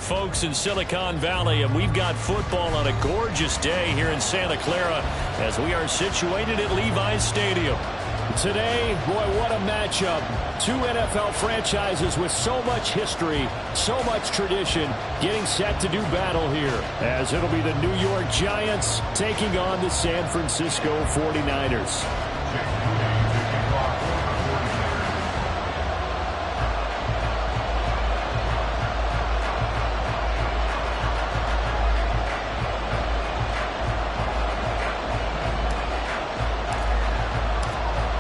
folks in Silicon Valley, and we've got football on a gorgeous day here in Santa Clara as we are situated at Levi's Stadium. Today, boy, what a matchup. Two NFL franchises with so much history, so much tradition, getting set to do battle here, as it'll be the New York Giants taking on the San Francisco 49ers.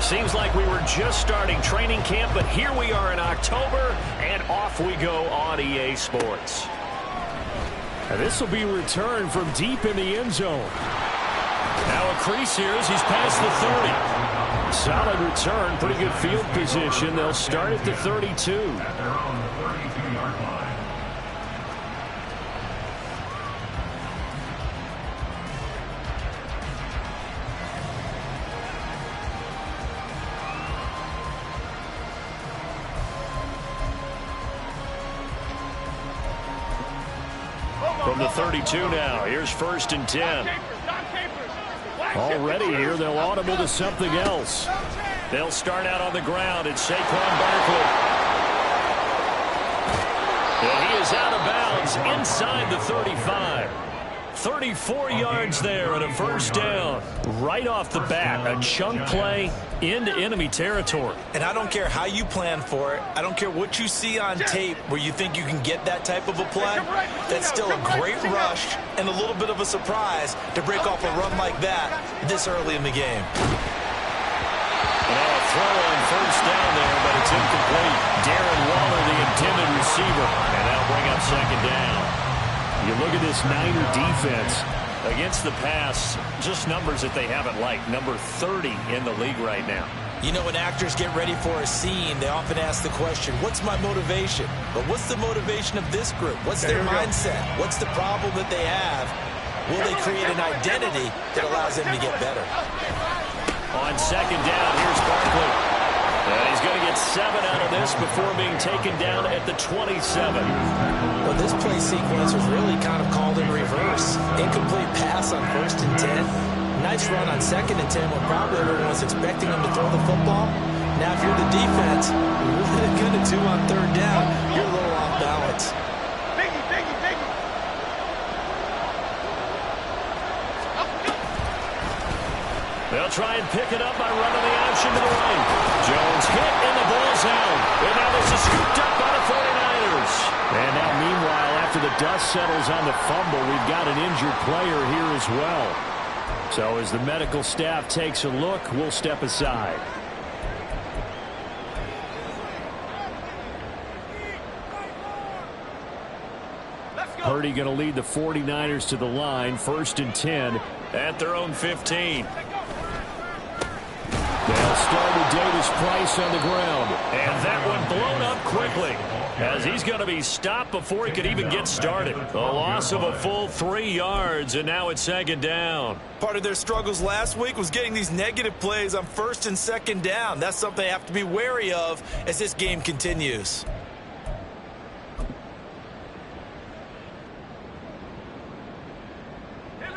Seems like we were just starting training camp, but here we are in October, and off we go on EA Sports. And this will be returned from deep in the end zone. Now a crease here as he's past the 30. Solid return, pretty good field position. They'll start at the 32. From the 32 now, here's 1st and 10. Already here, they'll audible to something else. They'll start out on the ground. It's Saquon Barkley. And he is out of bounds inside the 35. 34 yards there and a first down. Right off the bat, a chunk play into enemy territory. And I don't care how you plan for it. I don't care what you see on tape where you think you can get that type of a play. That's still a great rush and a little bit of a surprise to break off a run like that this early in the game. Now a throw on first down there, but it's incomplete. Darren Waller, the intended receiver. And that'll bring up 2nd down. You look at this Niner defense. Against the pass, just numbers that they haven't liked. Number 30 in the league right now. You know, when actors get ready for a scene, they often ask the question, what's my motivation? But what's the motivation of this group? What's their mindset? What's the problem that they have? Will they create an identity that allows them to get better? On 2nd down, here's Barkley. And he's going to get 7 out of this before being taken down at the 27. Well, this play sequence was really kind of called in reverse. Incomplete pass on 1st and 10. Nice run on 2nd and 10 when probably everyone was expecting him to throw the football. Now, if you're the defense, what are they going to do on 3rd down? You're a little off balance. They'll try and pick it up by running the option to the right. Jones hit, and the ball's out. And now this is scooped up by the 49ers. And now, meanwhile, after the dust settles on the fumble, we've got an injured player here as well. So as the medical staff takes a look, we'll step aside. Purdy going to lead the 49ers to the line, 1st and 10. At their own 15. They'll start with Davis Price on the ground. And that one blown up quickly as he's going to be stopped before he could even get started. A loss of a full 3 yards, and now it's 2nd down. Part of their struggles last week was getting these negative plays on 1st and 2nd down. That's something they have to be wary of as this game continues.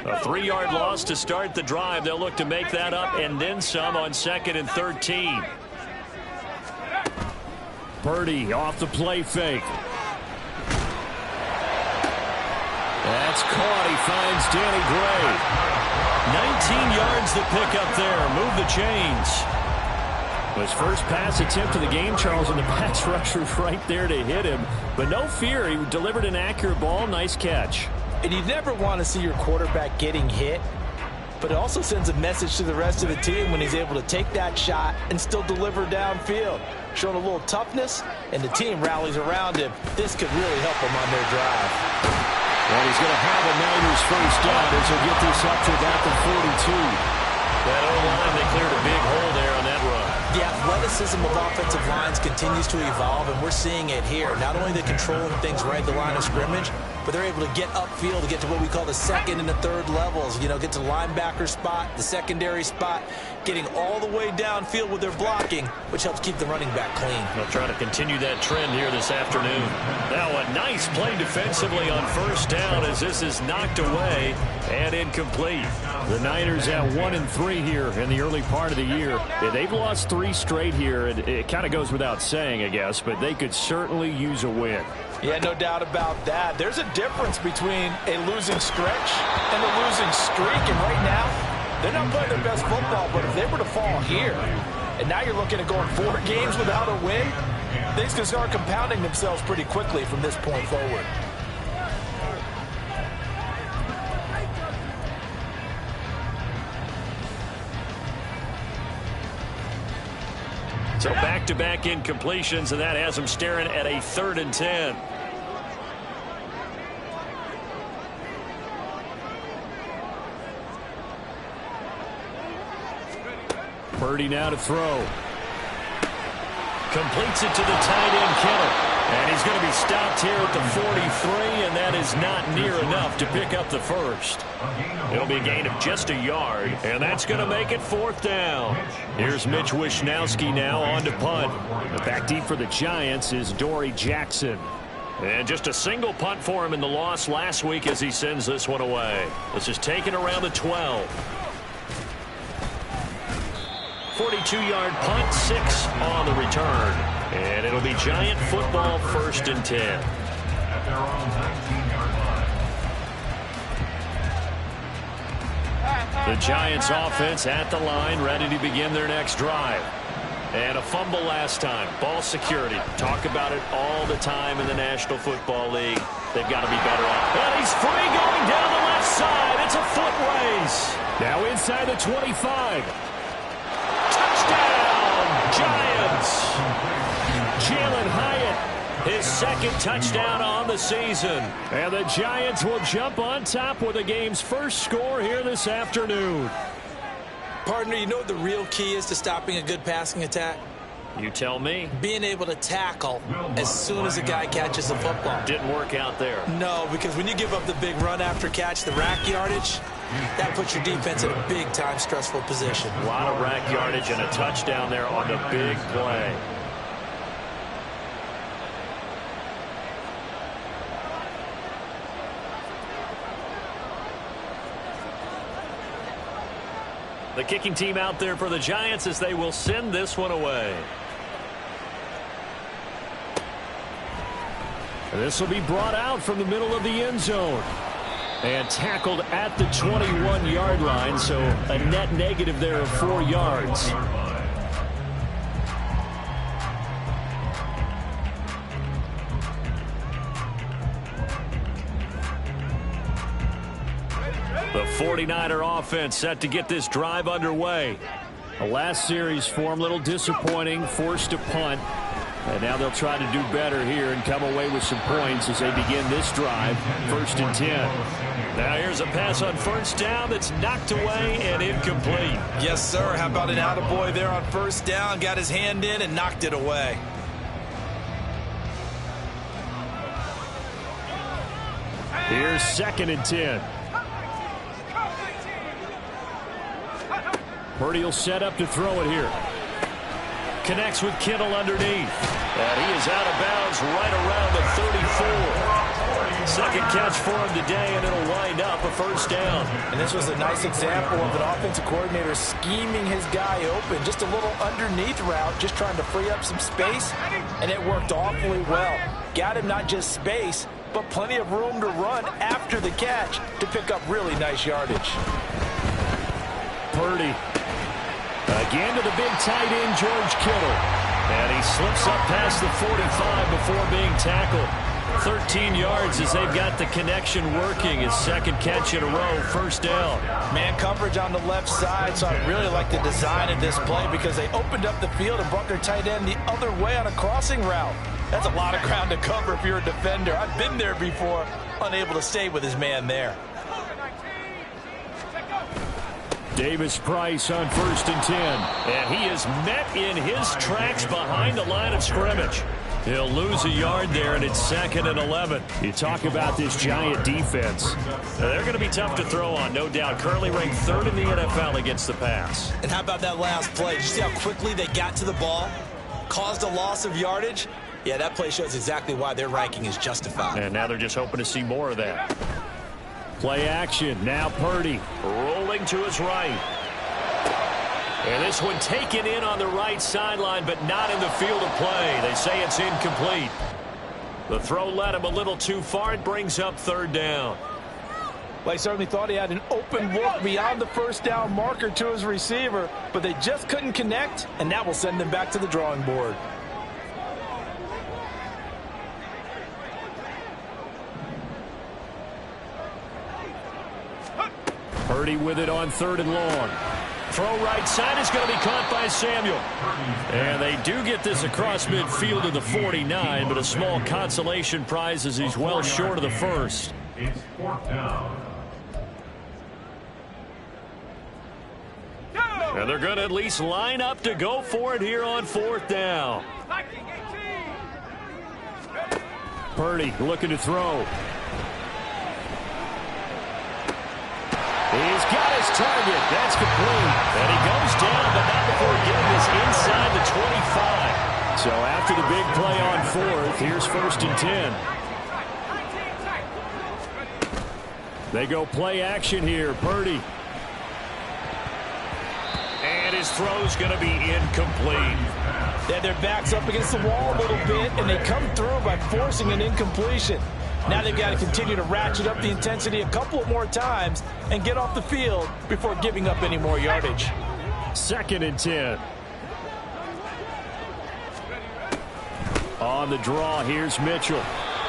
A 3-yard loss to start the drive. They'll look to make that up and then some on 2nd and 13. Purdy off the play fake. That's caught. He finds Danny Gray. 19 yards to pick up there. Move the chains. His first pass attempt of the game, Charles, and the pass rusher right there to hit him. But no fear. He delivered an accurate ball. Nice catch. And you never want to see your quarterback getting hit, but it also sends a message to the rest of the team when he's able to take that shot and still deliver downfield. Showing a little toughness, and the team rallies around him. This could really help them on their drive. And he's going to have a Niners first down as he'll get this up to about the 42. That O-line, they cleared a big hole there on that run. The athleticism of offensive lines continues to evolve, and we're seeing it here. Not only they're controlling things right at the line of scrimmage, but they're able to get upfield to get to what we call the second and the third levels. You know, get to the linebacker spot, the secondary spot, getting all the way downfield with their blocking, which helps keep the running back clean. They'll try to continue that trend here this afternoon. Now a nice play defensively on first down as this is knocked away and incomplete. The Niners at 1-3 here in the early part of the year. They've lost 3 straight here. It kind of goes without saying, I guess, but they could certainly use a win. Yeah, no doubt about that. There's a difference between a losing stretch and a losing streak. And right now, they're not playing their best football, but if they were to fall here, and now you're looking at going 4 games without a win, things can start compounding themselves pretty quickly from this point forward. So back-to-back incompletions, and that has them staring at a 3rd and 10. Purdy now to throw. Completes it to the tight end, Kittle. And he's going to be stopped here at the 43, and that is not near enough to pick up the first. It'll be a gain of just a yard, and that's going to make it 4th down. Here's Mitch Wishnowsky now on to punt. Back deep for the Giants is Dory Jackson. And just a single punt for him in the loss last week as he sends this one away. This is taken around the 12. 42-yard punt, 6 on the return. And it'll be Giant football, 1st and 10. The Giants offense at the line, ready to begin their next drive. And a fumble last time. Ball security. Talk about it all the time in the National Football League. They've got to be better at it. And he's free going down the left side. It's a foot race. Now inside the 25. Touchdown, Giants. Jalen Hyatt, his 2nd touchdown on the season. And the Giants will jump on top with the game's first score here this afternoon. Partner, you know what the real key is to stopping a good passing attack? You tell me. Being able to tackle as soon as a guy catches the football. Didn't work out there. No, because when you give up the big run after catch, the rack yardage, that puts your defense in a big-time stressful position. A lot of rack yardage and a touchdown there on the big play. The kicking team out there for the Giants as they will send this one away. This will be brought out from the middle of the end zone. And tackled at the 21-yard line, so a net negative there of 4 yards. The 49er offense set to get this drive underway. The last series for him, a little disappointing, forced to punt. And now they'll try to do better here and come away with some points as they begin this drive, 1st and 10. Now here's a pass on first down that's knocked away and incomplete. Yes, sir. How about an attaboy there on first down? Got his hand in and knocked it away. Here's 2nd and 10. Purdy will set up to throw it here. Connects with Kittle underneath. And he is out of bounds right around the 34. 2nd catch for him today, and it'll wind up a 1st down. And this was a nice example of an offensive coordinator scheming his guy open. Just a little underneath route, just trying to free up some space, and it worked awfully well. Got him not just space, but plenty of room to run after the catch to pick up really nice yardage. Purdy. Again to the big tight end, George Kittle. And he slips up past the 45 before being tackled. 13 yards as they've got the connection working. His 2nd catch in a row, 1st down. Man coverage on the left side, so I really like the design of this play because they opened up the field and brought their tight end the other way on a crossing route. That's a lot of ground to cover if you're a defender. I've been there before, unable to stay with his man there. Davis-Price on 1st and 10. And he is met in his tracks behind the line of scrimmage. He'll lose a yard there, and it's 2nd and 11. You talk about this Giant defense. They're going to be tough to throw on, no doubt. Currently ranked 3rd in the NFL against the pass. And how about that last play? Did you see how quickly they got to the ball? Caused a loss of yardage? Yeah, that play shows exactly why their ranking is justified. And now they're just hoping to see more of that. Play action. Now Purdy. Rolling to his right. And this one taken in on the right sideline, but not in the field of play. They say it's incomplete. The throw led him a little too far. It brings up 3rd down. Well, he certainly thought he had an open look beyond the 1st down marker to his receiver, but they just couldn't connect, and that will send them back to the drawing board. Purdy with it on 3rd and long. Throw right side is going to be caught by Samuel. And they do get this across midfield to the 49, but a small consolation prize as he's well short of the first. It's 4th down. And they're going to at least line up to go for it here on 4th down. Purdy looking to throw. He's got his target. That's complete. And he goes down, but not before getting this inside the 25. So after the big play on 4th, here's 1st and 10. They go play action here. Purdy. And his throw's going to be incomplete. They had their backs up against the wall a little bit, and they come through by forcing an incompletion. Now they've got to continue to ratchet up the intensity a couple of more times and get off the field before giving up any more yardage. 2nd and 10. On the draw, here's Mitchell.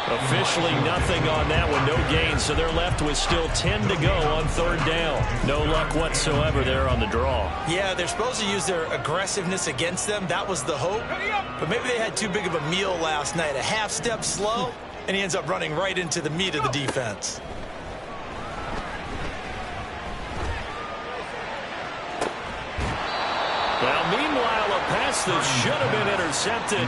Officially nothing on that one, no gain, so they're left with still 10 to go on 3rd down. No luck whatsoever there on the draw. Yeah, they're supposed to use their aggressiveness against them. That was the hope. But maybe they had too big of a meal last night. A half step slow, and he ends up running right into the meat of the defense. Well, meanwhile, a pass that should have been intercepted,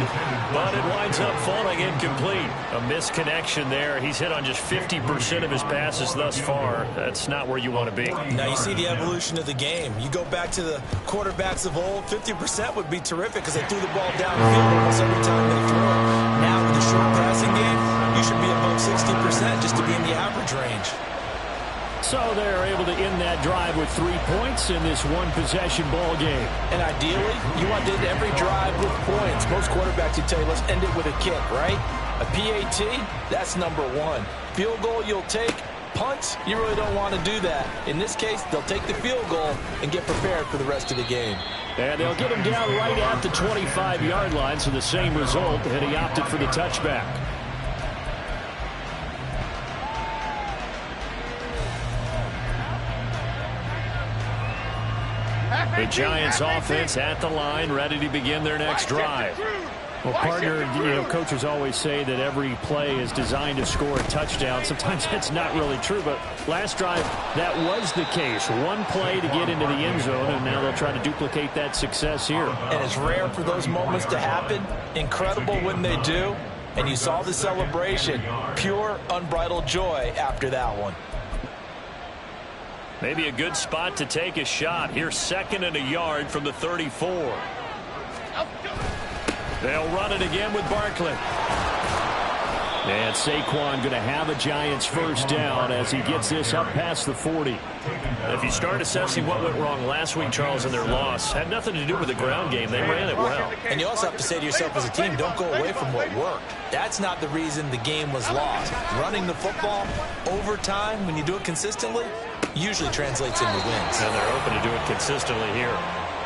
but it winds up falling incomplete. A misconnection there. He's hit on just 50% of his passes thus far. That's not where you want to be. Now you see the evolution of the game. You go back to the quarterbacks of old, 50% would be terrific because they threw the ball downfield almost every time they threw it. Now with the short passing game, you should be above 60% just to be in the average range. So they're able to end that drive with 3 points in this one-possession ball game. And ideally, you want to end every drive with points. Most quarterbacks would tell you, let's end it with a kick, right? A PAT, that's number 1. Field goal you'll take. Punts, you really don't want to do that. In this case, they'll take the field goal and get prepared for the rest of the game. And they'll get him down right at the 25-yard line, so the same result, and he opted for the touchback. The Giants offense at the line, ready to begin their next drive. Well, partner, coaches always say that every play is designed to score a touchdown. Sometimes that's not really true, but last drive, that was the case. One play to get into the end zone, and now they'll try to duplicate that success here. And it's rare for those moments to happen. Incredible when they do. And you saw the celebration. Pure, unbridled joy after that one. Maybe a good spot to take a shot. Here's 2nd and a yard from the 34. They'll run it again with Barkley. And Saquon going to have a Giants first down as he gets this up past the 40. If you start assessing what went wrong last week, Charles, in their loss, had nothing to do with the ground game. They ran it well. And you also have to say to yourself as a team, don't go away from what worked. That's not the reason the game was lost. Running the football over time, when you do it consistently, usually translates into wins. And they're open to do it consistently here.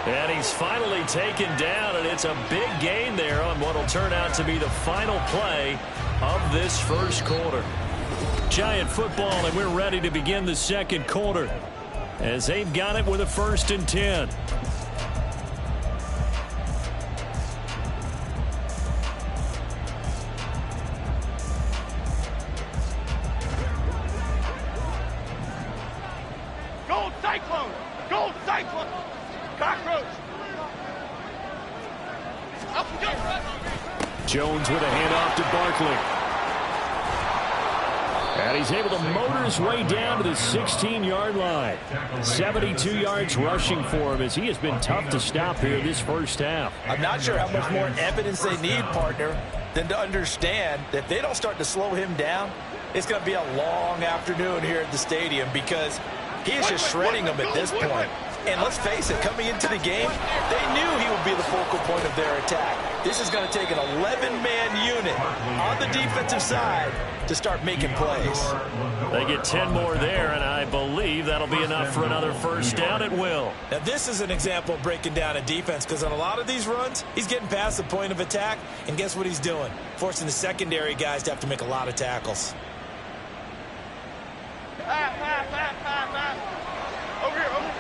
And he's finally taken down, and it's a big gain there on what will turn out to be the final play of this first quarter. Giant football, and we're ready to begin the second quarter as they've got it with a 1st and 10. Gold Cyclones! Gold Jones with a handoff to Barkley. And he's able to motor his way down to the 16-yard line. 72 yards rushing for him as he has been tough to stop here this first half. I'm not sure how much more evidence they need, partner, than to understand that if they don't start to slow him down, it's going to be a long afternoon here at the stadium because he is just shredding them at this point. And let's face it, coming into the game, they knew he would be the focal point of their attack. This is going to take an 11-man unit on the defensive side to start making plays. They get 10 more there, and I believe that'll be enough for another first down at will. Now, this is an example of breaking down a defense because on a lot of these runs, he's getting past the point of attack, and guess what he's doing? Forcing the secondary guys to have to make a lot of tackles. Over here, over here.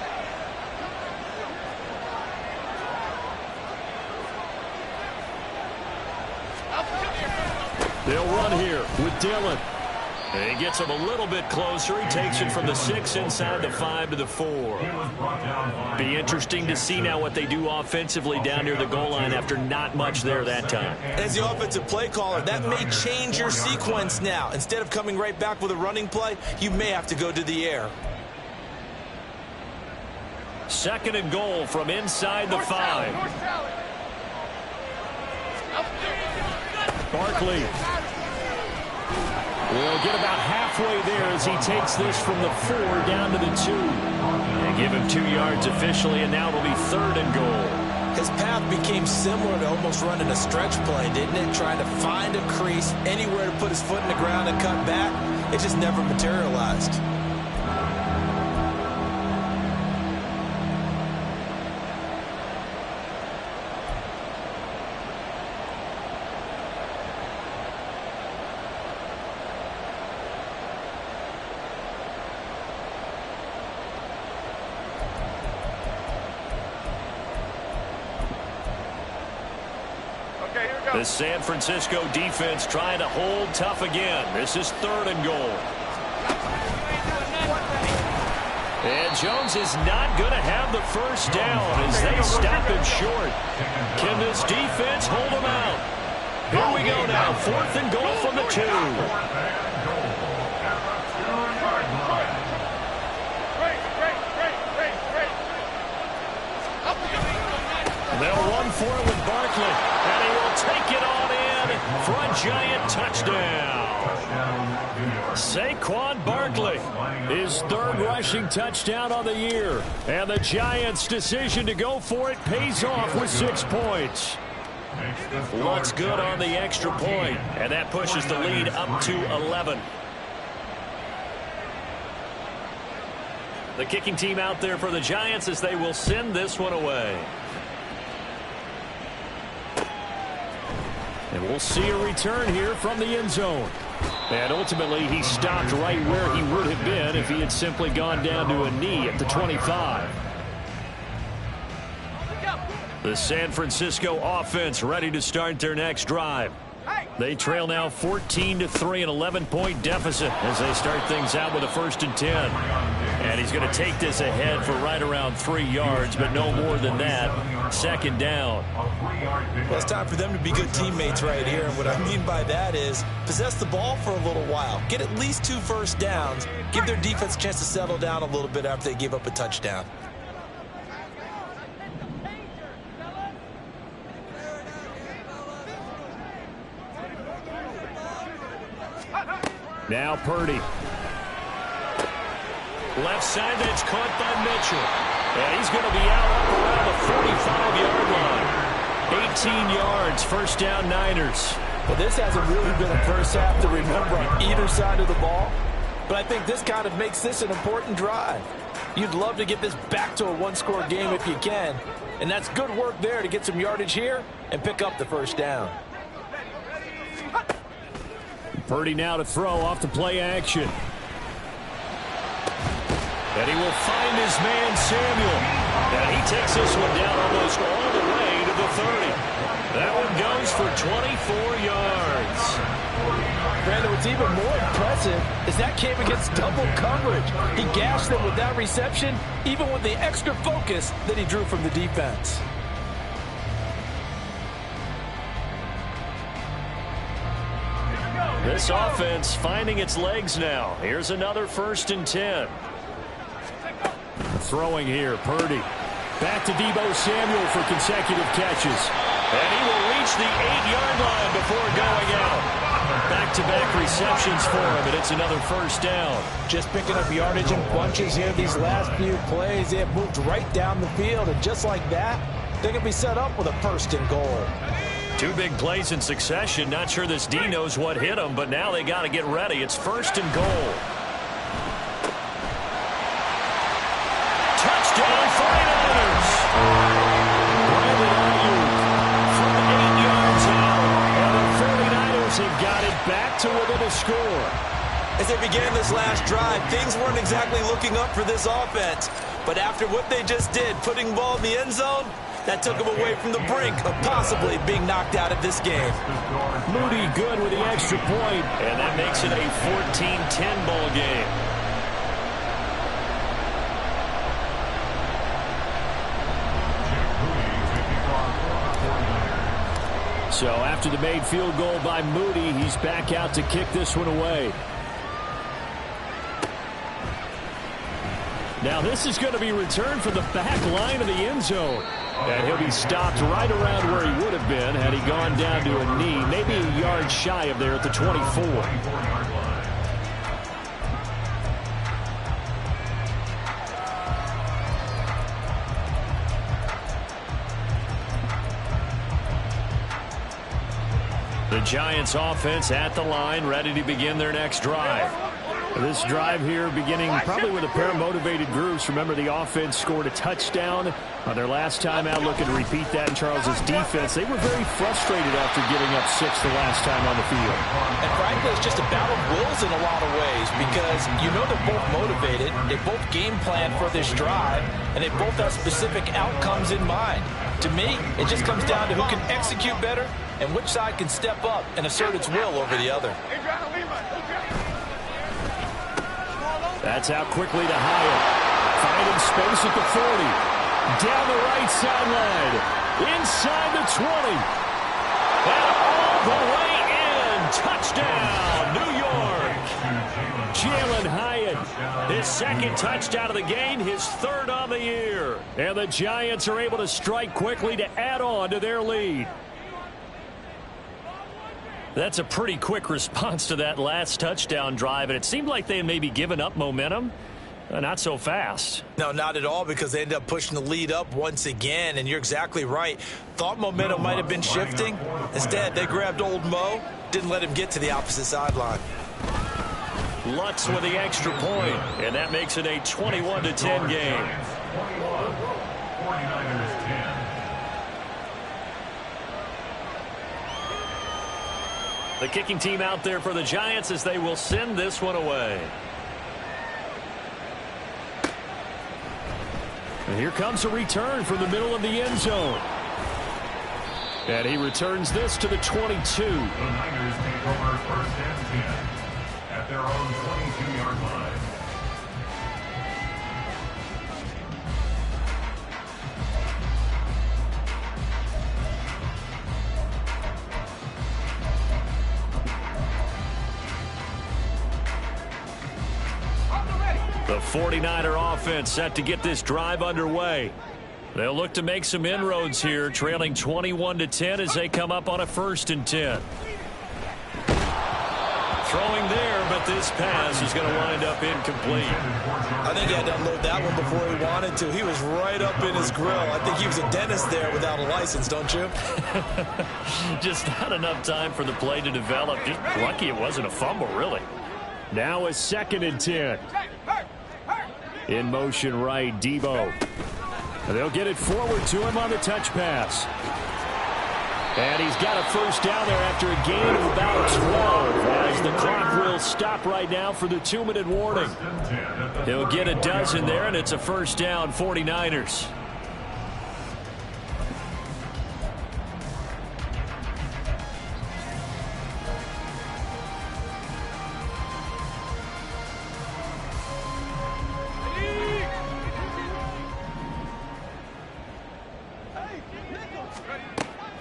They'll run here with Dillon. He gets him a little bit closer. He takes it from the 6 inside the 5 to the 4. Be interesting to see now what they do offensively down near the goal line after not much there that time. As the offensive play caller, that may change your sequence now. Instead of coming right back with a running play, you may have to go to the air. 2nd and goal from inside the 5. Barkley will get about halfway there as he takes this from the 4 down to the 2. They give him 2 yards officially, and now it'll be 3rd and goal. His path became similar to almost running a stretch play, didn't it? Trying to find a crease, anywhere to put his foot in the ground and cut back. It just never materialized. The San Francisco defense trying to hold tough again. This is 3rd and goal. And Jones is not going to have the first down as they stop him short. Can this defense hold him out? Here we go now. 4th and goal from the 2. They'll run for it with Barkley, and he will take it on in for a giant touchdown. Saquon Barkley, his 3rd rushing touchdown on the year. And the Giants' decision to go for it pays off with 6 points. Looks good on the extra point, and that pushes the lead up to 11. The kicking team out there for the Giants as they will send this one away. And we'll see a return here from the end zone. And ultimately, he stopped right where he would have been if he had simply gone down to a knee at the 25. The San Francisco offense ready to start their next drive. They trail now 14-3, an 11-point deficit as they start things out with a 1st and 10. And he's going to take this ahead for right around 3 yards, but no more than that. 2nd down. Well, it's time for them to be good teammates right here. And what I mean by that is possess the ball for a little while. Get at least 2 first downs. Give their defense a chance to settle down a little bit after they give up a touchdown. Now Purdy. Left side, that's caught by Mitchell. And he's going to be out up around the 45-yard line. 18 yards, 1st down Niners. Well, this hasn't really been a first half to remember on either side of the ball. But I think this kind of makes this an important drive. You'd love to get this back to a 1-score game if you can. And that's good work there to get some yardage here and pick up the 1st down. Purdy now to throw off the play action. And he will find his man Samuel. And he takes this one down almost all the way to the 30. That one goes for 24 yards. Brandon, what's even more impressive is that came against double coverage. He gashed them with that reception, even with the extra focus that he drew from the defense. This offense finding its legs now. Here's another 1st and 10. Throwing here, Purdy. Back to Deebo Samuel for consecutive catches. And he will reach the 8-yard line before going out. Back-to-back receptions for him, and it's another 1st down. Just picking up yardage in bunches here these last few plays. They have moved right down the field, and just like that, they're going to be set up with a 1st and goal. 2 big plays in succession. Not sure this D knows what hit him, but now they got to get ready. It's 1st and goal. Touchdown 49ers. Brandon Ayuk from 8 yards out. And the 49ers have got it back to within a score. As they began this last drive, things weren't exactly looking up for this offense. But after what they just did, putting the ball in the end zone, that took them away from the brink of possibly being knocked out of this game. Moody good with the extra point. And that makes it a 14-10 ball game. So after the made field goal by Moody, he's back out to kick this one away. Now this is going to be returned from the back line of the end zone. And he'll be stopped right around where he would have been had he gone down to a knee, maybe a yard shy of there at the 24. The Giants offense at the line, ready to begin their next drive. This drive here beginning probably with a pair of motivated groups. Remember, the offense scored a touchdown on their last time out, looking to repeat that in Charles's defense. They were very frustrated after giving up 6 the last time on the field. And frankly, it's just a battle of wills in a lot of ways because you know they're both motivated, they both game plan for this drive, and they both have specific outcomes in mind. To me, it just comes down to who can execute better and which side can step up and assert its will over the other. That's out quickly to Hyatt. Finding space at the 40. Down the right sideline. Inside the 20. And all the way in. Touchdown, New York. Jalen Hyatt. His 2nd touchdown of the game, his 3rd on the year. And the Giants are able to strike quickly to add on to their lead. That's a pretty quick response to that last touchdown drive, and it seemed like they had maybe given up momentum. Not so fast. No, not at all, because they ended up pushing the lead up once again, and you're exactly right. Thought momentum might have been shifting. Instead, they grabbed old Mo, didn't let him get to the opposite sideline. Lutz with the extra point, and that makes it a 21-10 game. The kicking team out there for the Giants as they will send this one away. And here comes a return from the middle of the end zone. And he returns this to the 22. The Niners take over 1st and 10 at their own 22-yard line. The 49er offense set to get this drive underway. They'll look to make some inroads here, trailing 21-10 as they come up on a 1st and 10. Throwing there, but this pass is going to wind up incomplete. I think he had to unload that one before he wanted to. He was right up in his grill. I think he was a dentist there without a license, don't you? Just not enough time for the play to develop. Just lucky it wasn't a fumble, really. Now a 2nd and 10. In motion right, Deebo. They'll get it forward to him on the touch pass. And he's got a 1st down there after a gain of about 12 as the clock will stop right now for the 2-minute warning. He'll get a dozen there, and it's a 1st down, 49ers.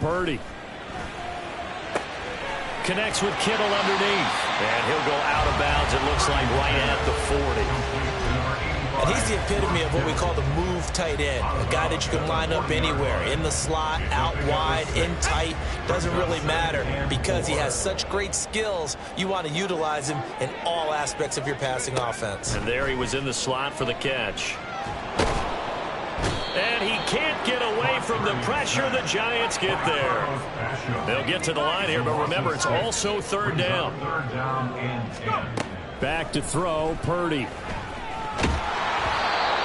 Purdy. Connects with Kittle underneath. And he'll go out of bounds, it looks like, right at the 40. And he's the epitome of what we call the move tight end. A guy that you can line up anywhere. In the slot, out wide, in tight. Doesn't really matter. Because he has such great skills, you want to utilize him in all aspects of your passing offense. And there he was in the slot for the catch. And he can't get away from the pressure. The Giants get there. They'll get to the line here, but remember, it's also third down. Back to throw, Purdy.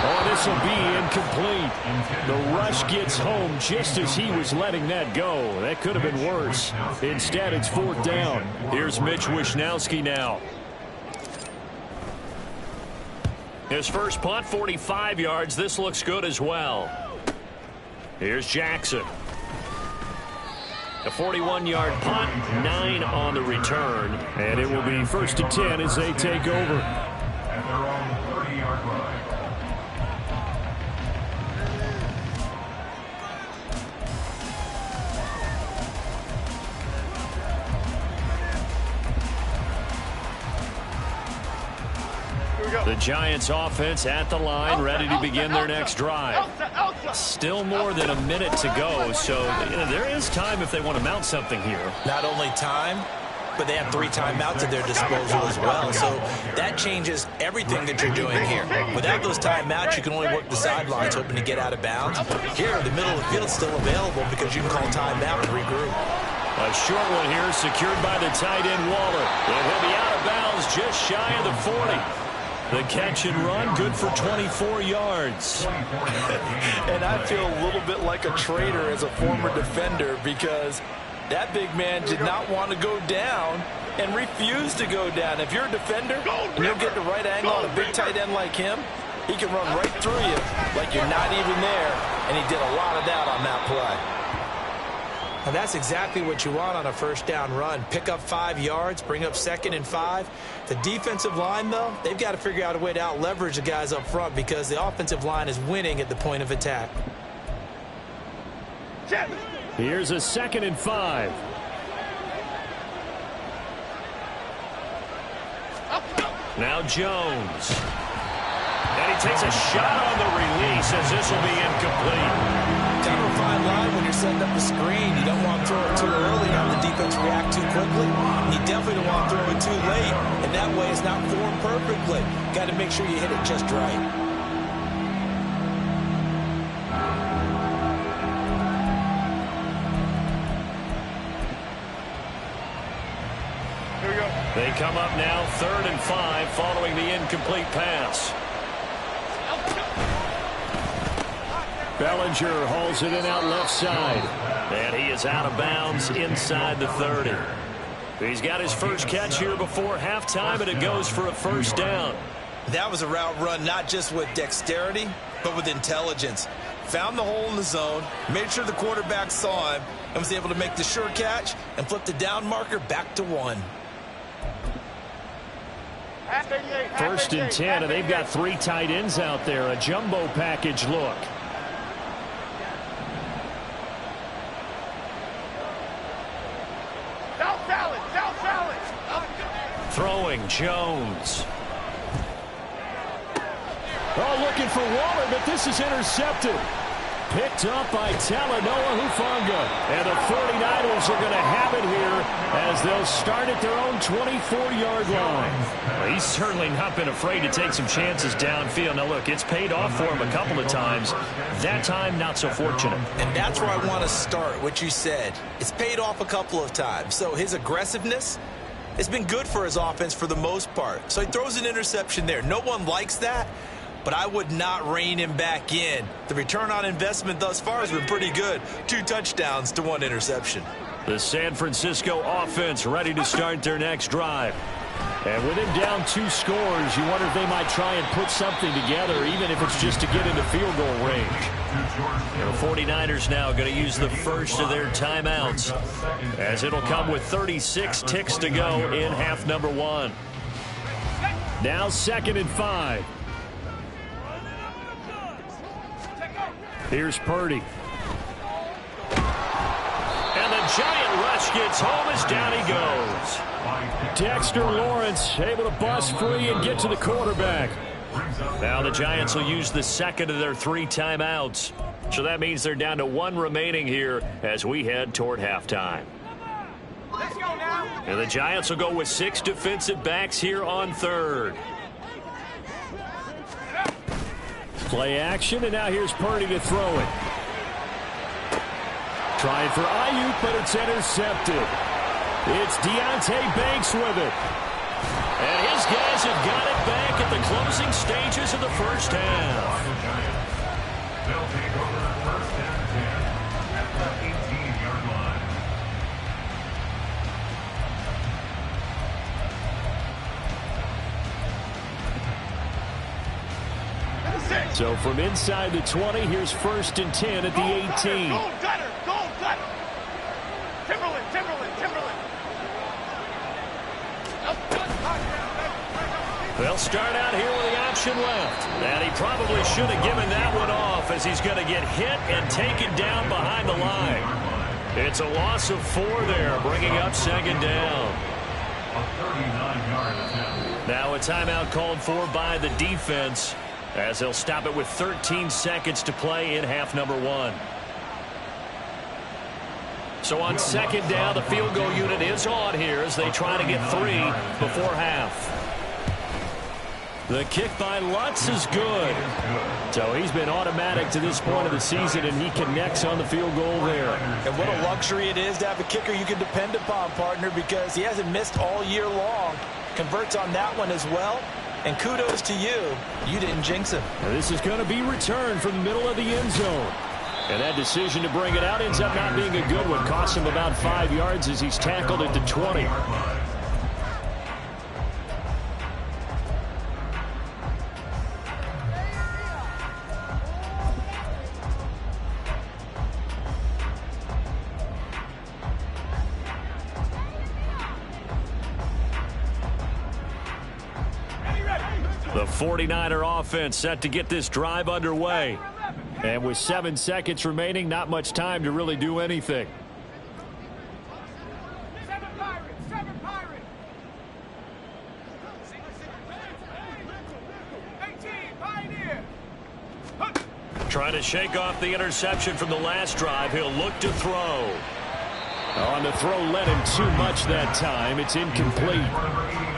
Oh, this will be incomplete. The rush gets home just as he was letting that go. That could have been worse. Instead, it's fourth down. Here's Mitch Wishnowsky now. His first punt, 45 yards. This looks good as well. Here's Jackson. A 41-yard punt, 9 on the return. And it will be first and 10 as they take over. At their own 30-yard line. The Giants offense at the line, ready to begin their next drive. Still more than a minute to go, so there is time if they want to mount something here. Not only time, but they have 3 timeouts at their disposal as well. So that changes everything that you're doing here. Without those timeouts, you can only work the sidelines hoping to get out of bounds. Here, the middle of the field is still available because you can call timeout and regroup. A short one here secured by the tight end Waller. And he'll be out of bounds just shy of the 40. The catch and run, good for 24 yards. And I feel a little bit like a traitor as a former defender because that big man did not want to go down and refused to go down. If you're a defender and you'll get the right angle on a big tight end like him, he can run right through you like you're not even there, and he did a lot of that on that play. And that's exactly what you want on a first down run. Pick up 5 yards, bring up 2nd and 5. The defensive line, though, they've got to figure out a way to out-leverage the guys up front because the offensive line is winning at the point of attack. Here's a 2nd and 5. Now Jones. And he takes a shot on the release as this will be incomplete. Kind of a fine line when you're setting up the screen. You don't want to throw it too early and have the defense react too quickly. And you definitely don't want to throw it too late, and that way it's not formed perfectly. Got to make sure you hit it just right. Here we go. They come up now 3rd and 5 following the incomplete pass. Bellinger hauls it in out left side. And he is out of bounds inside the 30. He's got his first catch here before halftime, and it goes for a first down. That was a route run not just with dexterity, but with intelligence. Found the hole in the zone, made sure the quarterback saw him, and was able to make the sure catch and flip the down marker back to 1. First and 10, and they've got 3 tight ends out there. A jumbo package look. Throwing Jones. Oh, looking for Waller, but this is intercepted. Picked up by Talanoa Hufanga. And the 49ers are going to have it here as they'll start at their own 24-yard line. Well, he's certainly not been afraid to take some chances downfield. Now, look, it's paid off for him a couple of times. That time, not so fortunate. And that's where I want to start, what you said. It's paid off a couple of times. So his aggressiveness, it's been good for his offense for the most part. So he throws an interception there. No one likes that, but I would not rein him back in. The return on investment thus far has been pretty good. 2 touchdowns to 1 interception. The San Francisco offense ready to start their next drive. And with him down 2 scores, you wonder if they might try and put something together, even if it's just to get into field goal range. The 49ers now going to use the first of their timeouts, as it'll come with 36 ticks to go in half number 1. Now 2nd and 5. Here's Purdy. giant rush gets home as down he goes. Dexter Lawrence able to bust free and get to the quarterback. Now the Giants will use the second of their 3 timeouts. So that means they're down to 1 remaining here as we head toward halftime. Let's go now. And the Giants will go with 6 defensive backs here on third. Play action, and now here's Purdy to throw it. Trying for Ayuk, but it's intercepted. It's Deonte Banks with it. And his guys have got it back at the closing stages of the first half. They'll take over first and 10 at the 18-yard line. So from inside the 20, here's first and 10 at the 18. Gold gutter, gold gutter. Timberland, Timberland, Timberland. They'll start out here with the option left. And he probably should have given that one off as he's going to get hit and taken down behind the line. It's a loss of 4 there, bringing up second down. A 39-yard attempt. Now a timeout called for by the defense as they'll stop it with 13 seconds to play in half number 1. So on second down, the field goal unit is on here as they try to get 3 before half. The kick by Lutz is good. So he's been automatic to this point of the season, and he connects on the field goal there. And what a luxury it is to have a kicker you can depend upon, partner, because he hasn't missed all year long. Converts on that one as well. And kudos to you. You didn't jinx him. Now this is going to be returned from the middle of the end zone. And that decision to bring it out ends up not being a good one. Costs him about 5 yards as he's tackled at the 20. The 49er offense set to get this drive underway. And with 7 seconds remaining, not much time to really do anything. 7 Pirates, 7 Pirates. 18 Pioneer. Trying to shake off the interception from the last drive. He'll look to throw. On the throw, led him too much that time. It's incomplete.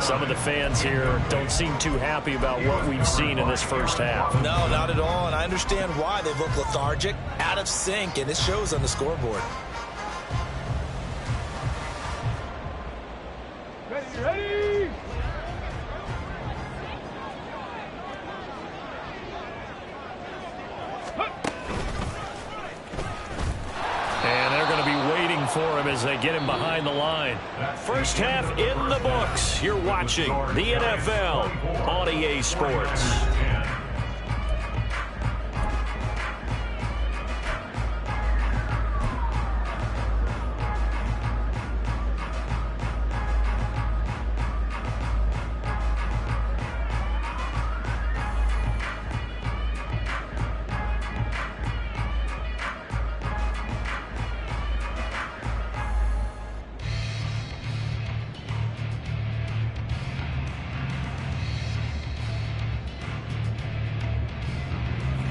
Some of the fans here don't seem too happy about what we've seen in this first half. No, not at all, and I understand why. They look lethargic, out of sync, and it shows on the scoreboard. Ready, ready. And they're going to be waiting for him as they get him behind the line. First half in the books. You're watching the NFL on EA Sports.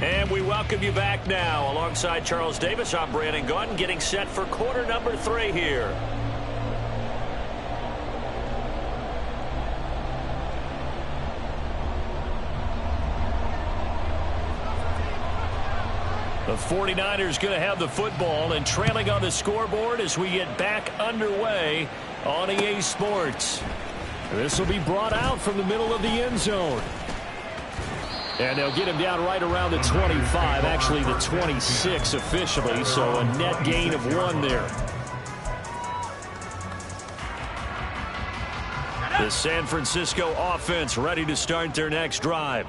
And we welcome you back now. Alongside Charles Davis, I'm Brandon Gaudin, getting set for quarter number 3 here. The 49ers going to have the football and trailing on the scoreboard as we get back underway on EA Sports. This will be brought out from the middle of the end zone. And they'll get him down right around the 25, actually the 26 officially, so a net gain of 1 there. The San Francisco offense ready to start their next drive.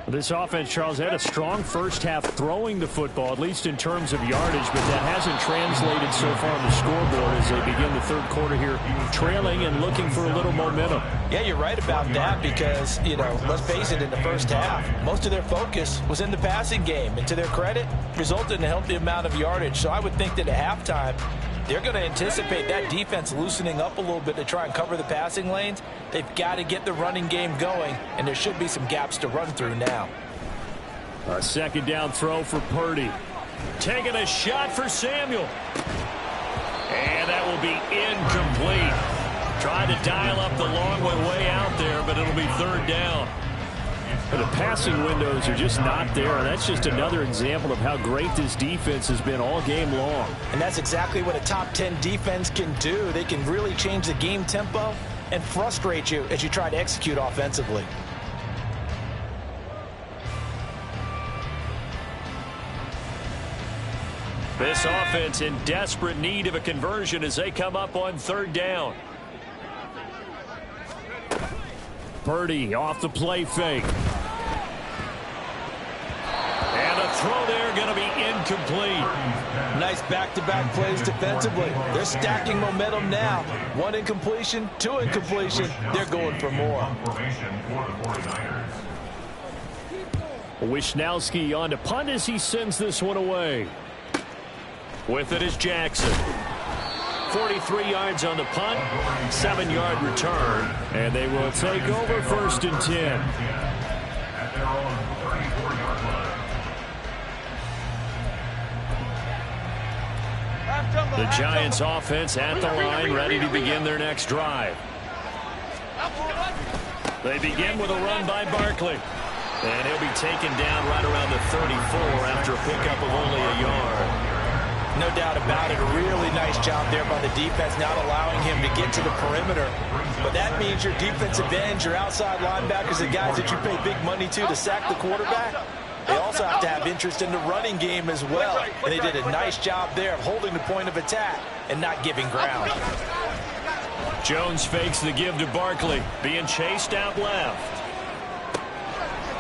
This offense, Charles, had a strong first half throwing the football, at least in terms of yardage, but that hasn't translated so far on the scoreboard as they begin the third quarter here, trailing and looking for a little momentum. Yeah, you're right about that because, you know, let's face it, in the first half, most of their focus was in the passing game. And to their credit, resulted in a healthy amount of yardage. So I would think that at halftime, they're going to anticipate that defense loosening up a little bit to try and cover the passing lanes. They've got to get the running game going, and there should be some gaps to run through now. A second down throw for Purdy. Taking a shot for Samuel. And that will be incomplete. Tried to dial up the long way out there, but it'll be third down. The passing windows are just not there. And that's just another example of how great this defense has been all game long. And that's exactly what a top 10 defense can do. They can really change the game tempo and frustrate you as you try to execute offensively. This offense in desperate need of a conversion as they come up on third down. Purdy off the play fake. And a throw there going to be incomplete. Nice back-to-back plays defensively. They're stacking momentum now. One incompletion, two incompletion. They're going for more. Wisnowski on to punt as he sends this one away. With it is Jackson. 43 yards on the punt, 7-yard return. And they will take over first and 10. The Giants offense at the line, ready to begin their next drive. They begin with a run by Barkley. And he'll be taken down right around the 34 after a pickup of only a yard. No doubt about it. A really nice job there by the defense, not allowing him to get to the perimeter. But that means your defensive ends, your outside linebackers, the guys that you pay big money to sack the quarterback, they also have to have interest in the running game as well. And they did a nice job there of holding the point of attack and not giving ground. Jones fakes the give to Barkley, being chased out left.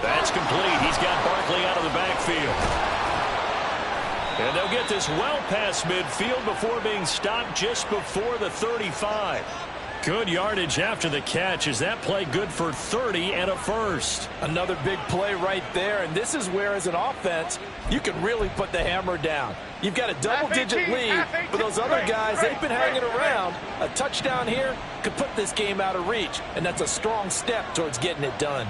That's complete. He's got Barkley out of the backfield. And they'll get this well past midfield before being stopped just before the 35. Good yardage after the catch. Is that play good for 30 and a first? Another big play right there. And this is where, as an offense, you can really put the hammer down. You've got a double-digit lead, but those other guys, they've been hanging around. A touchdown here could put this game out of reach, and that's a strong step towards getting it done.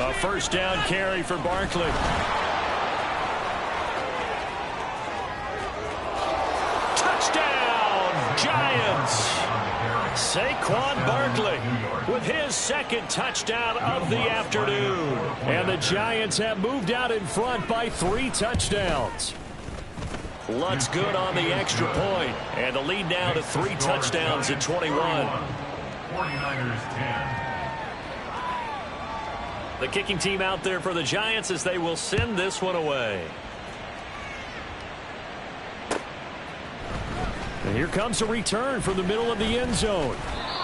A first down carry for Barkley. Touchdown, Giants! Saquon Barkley with his second touchdown of the afternoon. And the Giants have moved out in front by 3 touchdowns. Looks good on the extra point. And the lead now to 3 touchdowns at 21. 49ers 10. The kicking team out there for the Giants as they will send this one away. And here comes a return from the middle of the end zone.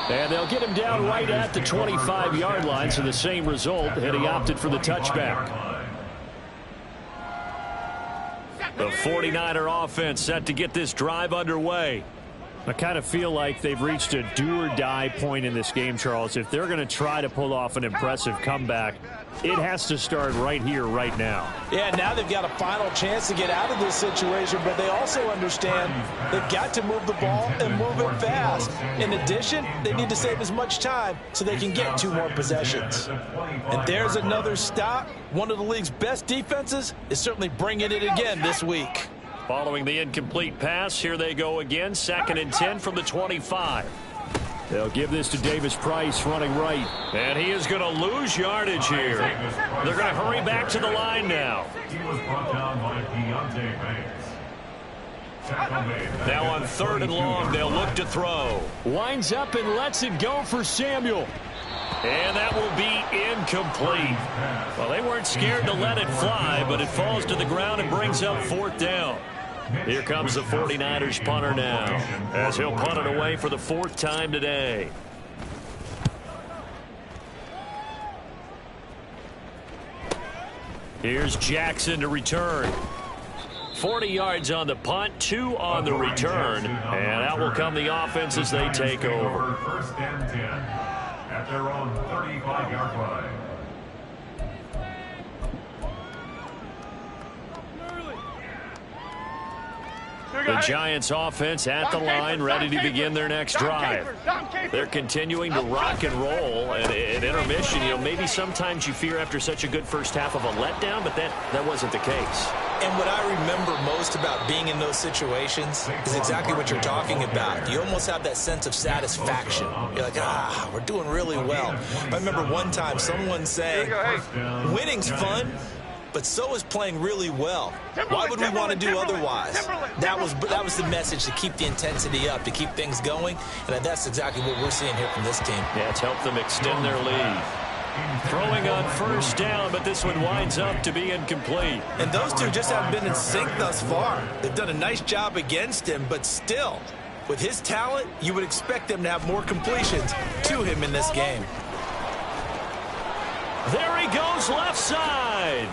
And they'll get him down right at the 25-yard line, so the same result, and he opted for the touchback. The 49er offense set to get this drive underway. I kind of feel like they've reached a do-or-die point in this game, Charles. If they're going to try to pull off an impressive comeback, it has to start right here, right now. Yeah, now they've got a final chance to get out of this situation, but they also understand they've got to move the ball and move it fast. In addition, they need to save as much time so they can get 2 more possessions. And there's another stop. One of the league's best defenses is certainly bringing it again this week. Following the incomplete pass, here they go again. 2nd and 10 from the 25. They'll give this to Davis Price running right. And he is going to lose yardage here. They're going to hurry back to the line now. He was brought down by Deontay Banks. Now on 3rd and long, they'll look to throw. Winds up and lets it go for Samuel. And that will be incomplete. Well, they weren't scared to let it fly, but it falls to the ground and brings up 4th down. Here comes the 49ers punter now, as he'll punt it away for the 4th time today. Here's Jackson to return. 40 yards on the punt, 2 on the return, and out will come the offense as they take over. 1st and 10 at their own 35-yard line. The Giants offense at the line, ready to begin their next drive. They're continuing to rock and roll. And at intermission, you know, maybe sometimes you fear after such a good first half of a letdown, but that wasn't the case. And what I remember most about being in those situations is exactly what you're talking about. You almost have that sense of satisfaction. You're like, we're doing really well. I remember one time someone saying, winning's fun, but so is playing really well. Why would we want to do otherwise? That was the message, to keep the intensity up, to keep things going, and that's exactly what we're seeing here from this team. Yeah, it's helped them extend their lead. Throwing on first down, but this one winds up to be incomplete. And those two just haven't been in sync thus far. They've done a nice job against him, but still, with his talent, you would expect them to have more completions to him in this game. There he goes left side.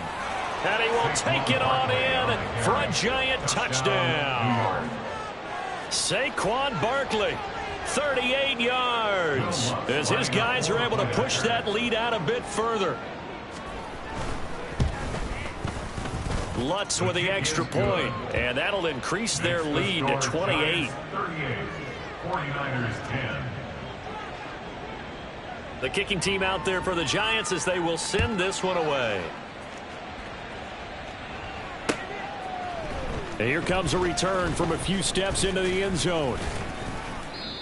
And he will take it on in for a Giant touchdown. Saquon Barkley, 38 yards, as his guys are able to push that lead out a bit further. Lutz with the extra point, and that'll increase their lead to 28. 49ers 10. The kicking team out there for the Giants as they will send this one away. And here comes a return from a few steps into the end zone.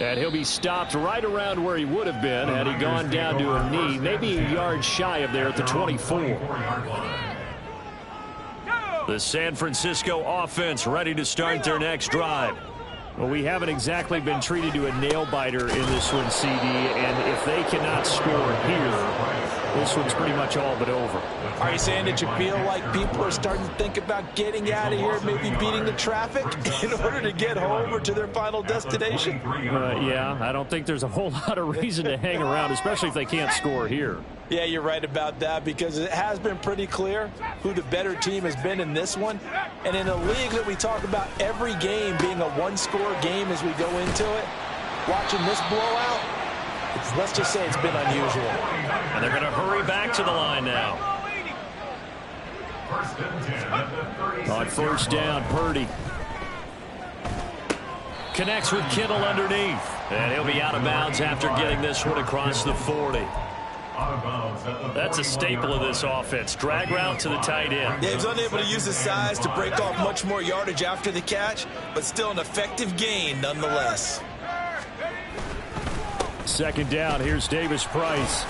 And he'll be stopped right around where he would have been had he gone down to a knee, maybe a yard shy of there at the 24. The San Francisco offense ready to start their next drive. Well, we haven't exactly been treated to a nail-biter in this one, CD, and if they cannot score here, this one's pretty much all but over. Are you saying that you feel like people are starting to think about getting out of here, maybe beating the traffic in order to get home or to their final destination? Yeah, I don't think there's a whole lot of reason to hang around, especially if they can't score here. Yeah, you're right about that, because it has been pretty clear who the better team has been in this one. And in a league that we talk about every game being a one-score game as we go into it, watching this blowout, let's just say it's been unusual. And they're going to hurry back to the line now. On first down, Purdy Connects with Kittle underneath. And he'll be out of bounds after getting this one across the 40. That's a staple of this offense. Drag route to the tight end. Yeah, he was unable to use his size to break off much more yardage after the catch, but still an effective gain nonetheless. Second down, here's Davis Price.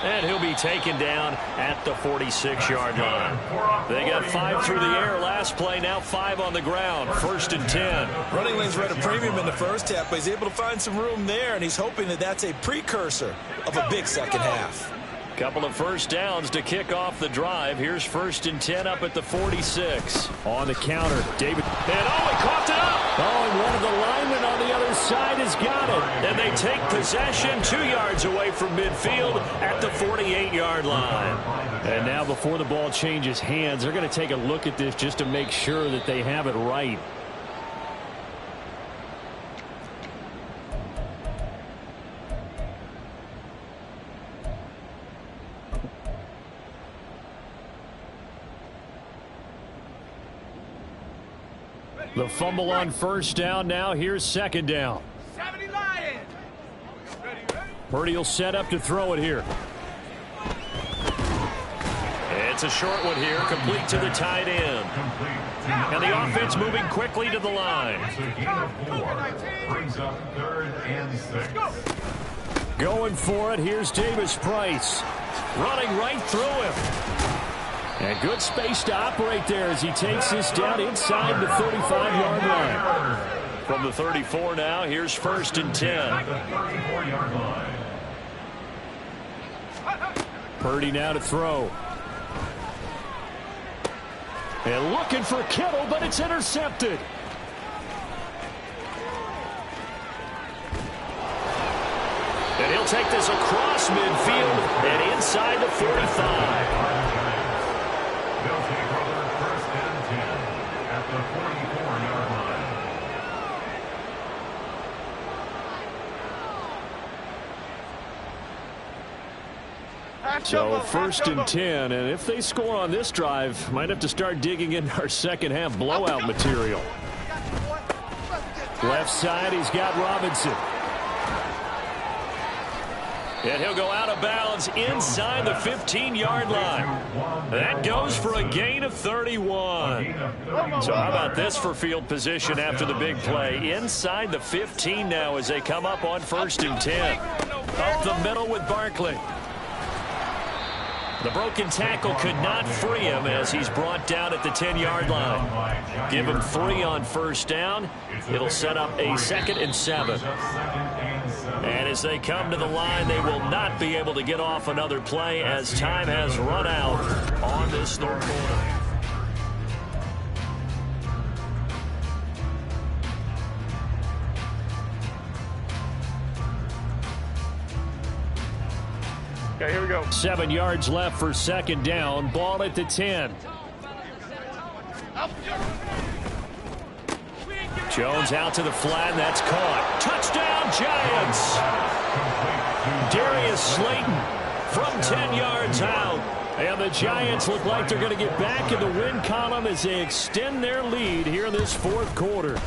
And he'll be taken down at the 46-yard line. They got 5 through the air last play, now 5 on the ground. 1st and 10. Running lanes were at a premium in the first half, but he's able to find some room there, and he's hoping that that's a precursor of a big second half. Couple of first downs to kick off the drive. Here's 1st and 10 up at the 46. On the counter, David. And he coughed it up. Oh, and one of the linemen on the other side has got it. And they take possession 2 yards away from midfield at the 48-yard line. And now before the ball changes hands, they're going to take a look at this just to make sure that they have it right. The fumble on first down. Now here's second down. Purdy will set up to throw it here. It's a short one here, complete to the tight end. And the offense moving quickly to the line. Brings up 3rd and 6. Going for it. Here's Davis Price. Running right through him. And good space to operate there as he takes this down inside the 35-yard line. From the 34 now, here's 1st and 10. Purdy now to throw. And looking for Kittle, but it's intercepted. And he'll take this across midfield and inside the 45. They'll take over 1st and 10 at the 44-yard line. So 1st and 10, and if they score on this drive, might have to start digging into our second half blowout material. Left side, he's got Robinson. And he'll go out of bounds inside the 15-yard line. That goes for a gain of 31. So how about this for field position after the big play? Inside the 15 now as they come up on 1st and 10. Up the middle with Barkley. The broken tackle could not free him as he's brought down at the 10-yard line. Give him 3 on 1st down. It'll set up a 2nd and 7. And as they come to the line, they will not be able to get off another play as time has run out on this 3rd quarter. Okay, here we go. 7 yards left for 2nd down. Ball at the 10. Jones out to the flat, and that's caught. Touchdown, Giants! Darius Slayton from 10 yards out. And the Giants look like they're going to get back in the win column as they extend their lead here in this 4th quarter.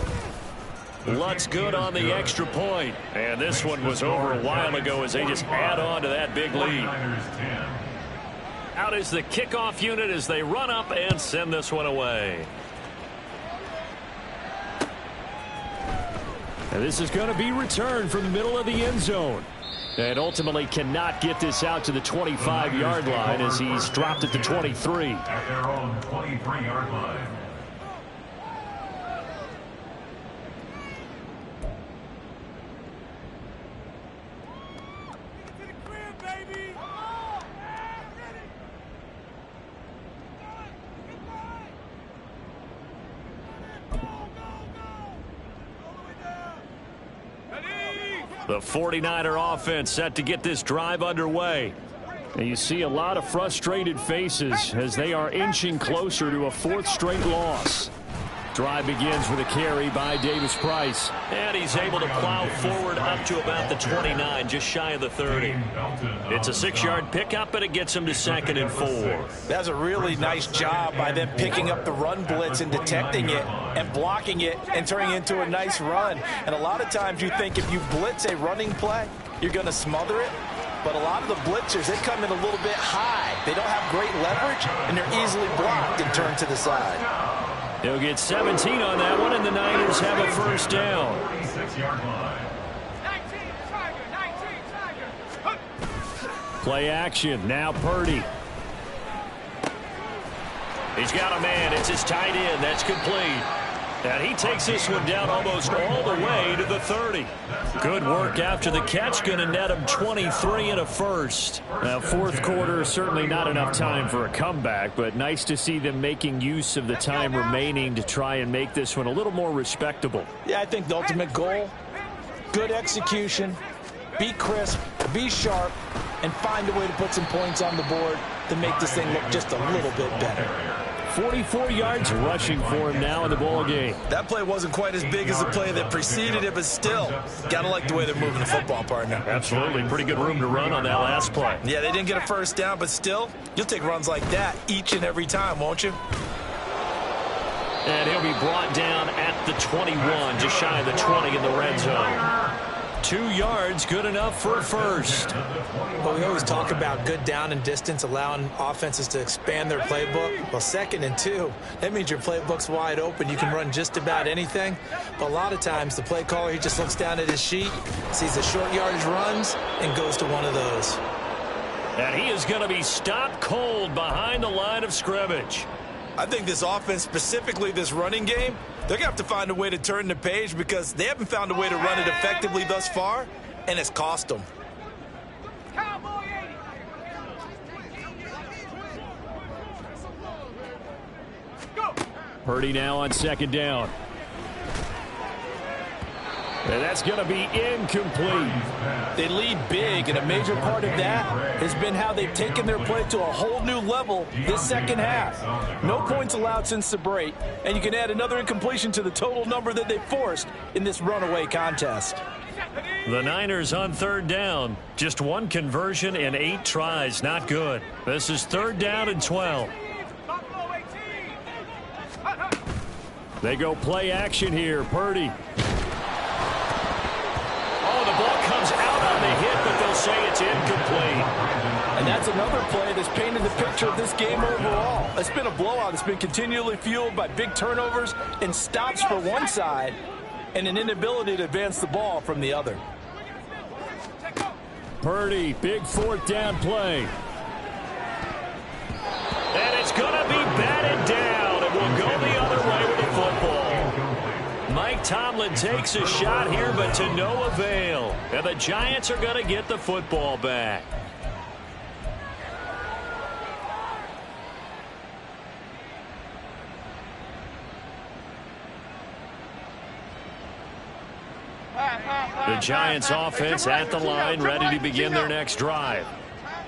Lutz good on the extra point. And this one was over a while ago as they just add on to that big lead. Out is the kickoff unit as they run up and send this one away. And this is going to be returned from the middle of the end zone. And ultimately cannot get this out to the 25-yard line as he's dropped at the 23. At their own 23-yard line. The 49er offense set to get this drive underway. And you see a lot of frustrated faces as they are inching closer to a 4th straight loss. Drive begins with a carry by Davis Price. And he's able to plow forward up to about the 29, just shy of the 30. It's a 6-yard pickup, but it gets him to 2nd and 4. That's a really nice job by them picking up the run blitz and detecting it and blocking it and turning it into a nice run. And a lot of times you think if you blitz a running play, you're going to smother it. But a lot of the blitzers, they come in a little bit high. They don't have great leverage, and they're easily blocked and turned to the side. He'll get 17 on that one, and the Niners have a 1st down. 46-yard line. 19, Tiger. Play action. Now Purdy. He's got a man. It's his tight end. That's complete. And he takes this one down almost all the way to the 30. Good work after the catch. Going to net him 23 and a 1st. Now, 4th quarter, certainly not enough time for a comeback, but nice to see them making use of the time remaining to try and make this one a little more respectable. Yeah, I think the ultimate goal, good execution, be crisp, be sharp, and find a way to put some points on the board to make this thing look just a little bit better. 44 yards rushing for him now in the ball game. That play wasn't quite as big as the play that preceded it, but still, got to like the way they're moving the football, partner. Absolutely. Pretty good room to run on that last play. Yeah, they didn't get a 1st down, but still, you'll take runs like that each and every time, won't you? And he'll be brought down at the 21, just shy of the 20 in the red zone. 2 yards, good enough for a 1st. Well, we always talk about good down and distance, allowing offenses to expand their playbook. Well, 2nd and 2, that means your playbook's wide open. You can run just about anything. But a lot of times, the play caller, he just looks down at his sheet, sees the short yardage runs, and goes to one of those. And he is going to be stopped cold behind the line of scrimmage. I think this offense, specifically this running game, they're going to have to find a way to turn the page because they haven't found a way to run it effectively thus far, and it's cost them. Purdy now on 2nd down. And that's going to be incomplete. They lead big, and a major part of that has been how they've taken their play to a whole new level this 2nd half. No points allowed since the break, and you can add another incompletion to the total number that they forced in this runaway contest. The Niners on 3rd down. Just 1 conversion in 8 tries. Not good. This is 3rd down and 12. They go play action here. Purdy. that's another play that's painted the picture of this game overall. It's been a blowout. It's been continually fueled by big turnovers and stops for one side and an inability to advance the ball from the other. Purdy, big fourth down play. And it's going to be batted down. It will go the other way with the football. Mike Tomlin takes a shot here, but to no avail. And the Giants are going to get the football back. The Giants offense at the line, ready to begin their next drive.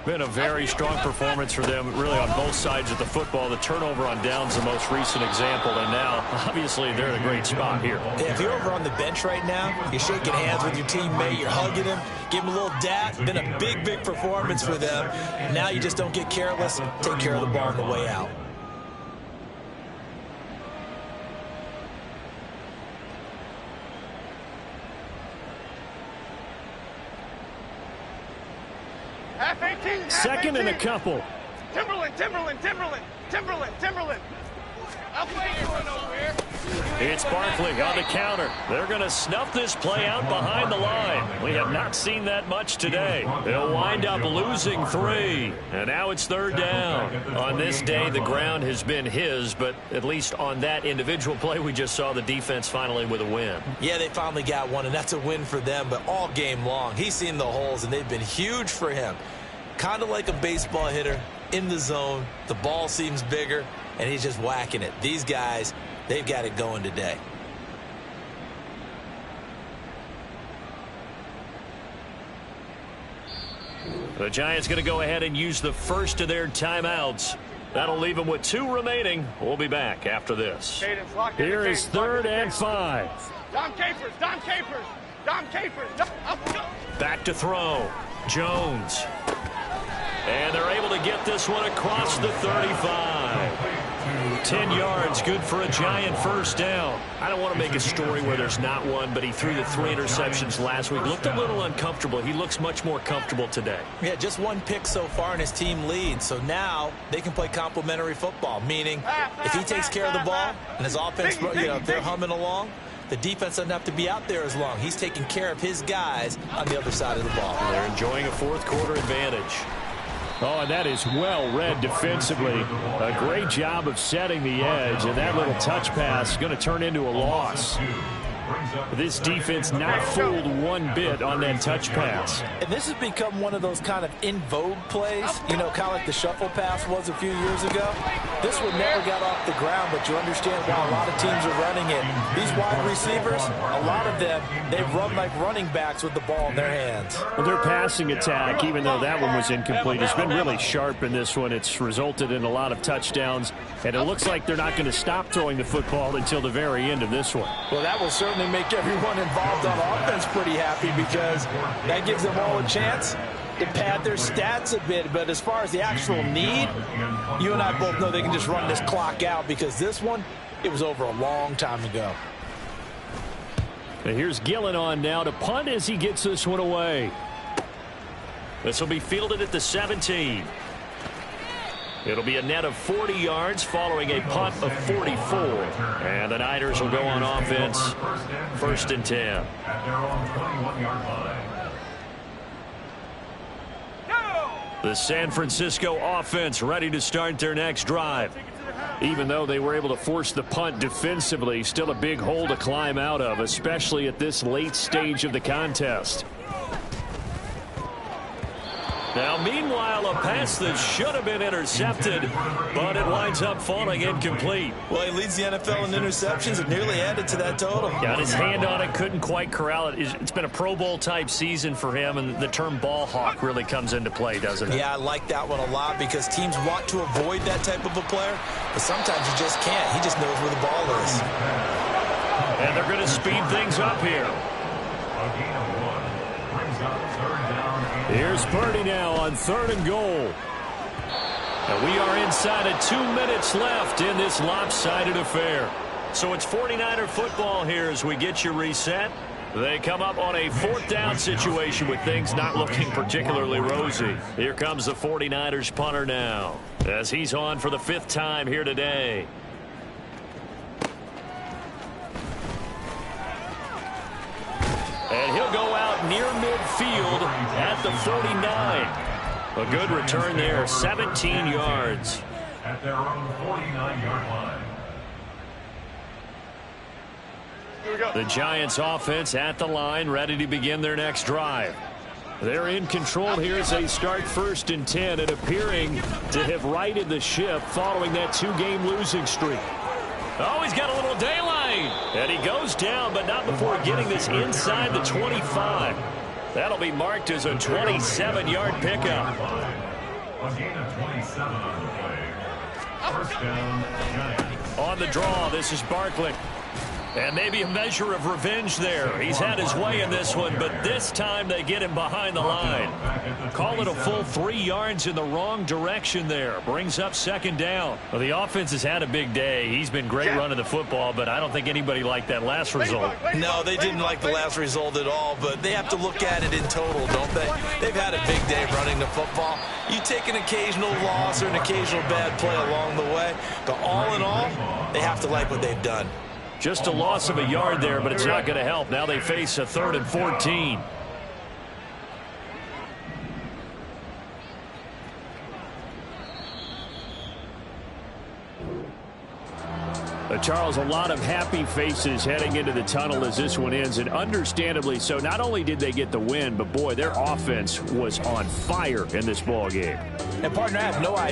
Been a very strong performance for them, really, on both sides of the football. The turnover on downs, the most recent example, and now, obviously, they're in a great spot here. Yeah, if you're over on the bench right now, you're shaking hands with your teammate, you're hugging him, give him a little dap. Been a big, big performance for them. Now you just don't get careless. Take care of the ball on the way out. Second and a couple. Timberland. I'll play you one over here. It's Barkley on the counter. They're going to snuff this play out behind the line. We have not seen that much today. They'll wind up losing 3. And now it's third down. On this day, the ground has been his, but at least on that individual play, we just saw the defense finally with a win. Yeah, they finally got one, and that's a win for them, but all game long, he's seen the holes, and they've been huge for him. Kind of like a baseball hitter in the zone. The ball seems bigger, and he's just whacking it. These guys, they've got it going today. The Giants going to go ahead and use the first of their timeouts. That'll leave them with 2 remaining. We'll be back after this. Here is third and 5. Dom Capers. Back to throw. Jones. And they're able to get this one across the 35. 10 yards, good for a Giant first down. I don't want to make a story where there's not one, but he threw the 3 interceptions last week. Looked a little uncomfortable. He looks much more comfortable today. Yeah, just 1 pick so far, and his team leads. So now they can play complementary football, meaning if he takes care of the ball and his offense, if they're humming along, the defense doesn't have to be out there as long. He's taking care of his guys on the other side of the ball. They're enjoying a fourth quarter advantage. Oh, and that is well read defensively. A great job of setting the edge, and that little touch pass is going to turn into a loss. This defense not fooled one bit on that touch pass. And this has become one of those kind of in vogue plays, kind of like the shuffle pass was a few years ago. This one never got off the ground, but you understand why a lot of teams are running it. These wide receivers, a lot of them, they run like running backs with the ball in their hands. Well, their passing attack, even though that one was incomplete, has been really sharp in this one. It's resulted in a lot of touchdowns, and it looks like they're not going to stop throwing the football until the very end of this one. Well, that will certainly make everyone involved on offense pretty happy, because that gives them all a chance to pad their stats a bit. But as far as the actual need, you and I both know they can just run this clock out, because this one, it was over a long time ago. And here's Gillen on now to punt as he gets this one away. This will be fielded at the 17. It'll be a net of 40 yards following a punt of 44. And the Niners will go on offense. First and 10. At their own 21-yard line. The San Francisco offense ready to start their next drive. Even though they were able to force the punt defensively, still a big hole to climb out of, especially at this late stage of the contest. Now, meanwhile, a pass that should have been intercepted, but it winds up falling incomplete. Well, he leads the NFL in interceptions and nearly added to that total. Got his hand on it, couldn't quite corral it. It's been a Pro Bowl-type season for him, and the term ball hawk really comes into play, doesn't it? Yeah, I like that one a lot, because teams want to avoid that type of a player, but sometimes you just can't. He just knows where the ball is. And they're going to speed things up here. A gain of 1 brings up third down. Here's Purdy now on 3rd and goal. And we are inside of 2 minutes left in this lopsided affair. So it's 49er football here as we get you reset. They come up on a 4th down situation with things not looking particularly rosy. Here comes the 49ers punter now, as he's on for the 5th time here today. And he'll go out near midfield at the 49. A good return there, 17 yards. At their own 49-yard line. The Giants offense at the line, ready to begin their next drive. They're in control here as they start 1st and 10 and appearing to have righted the ship following that 2-game losing streak. Oh, he's got a little daylight. And he goes down, but not before getting this inside the 25. That'll be marked as a 27-yard pickup. A gain of 27 on the play. 1st down, Giants. On the draw, this is Barkley. And maybe a measure of revenge there. He's had his way in this one, but this time they get him behind the line. Call it a full 3 yards in the wrong direction there. Brings up 2nd down. Well, the offense has had a big day. He's been great running the football, but I don't think anybody liked that last result. No, they didn't like the last result at all, but they have to look at it in total, don't they? They've had a big day running the football. You take an occasional loss or an occasional bad play along the way, but all in all, they have to like what they've done. Just a loss of a yard there, but it's not going to help. Now they face a 3rd and 14. Charles, a lot of happy faces heading into the tunnel as this one ends, and understandably so. Not only did they get the win, but boy, their offense was on fire in this ball game. And partner, I have no idea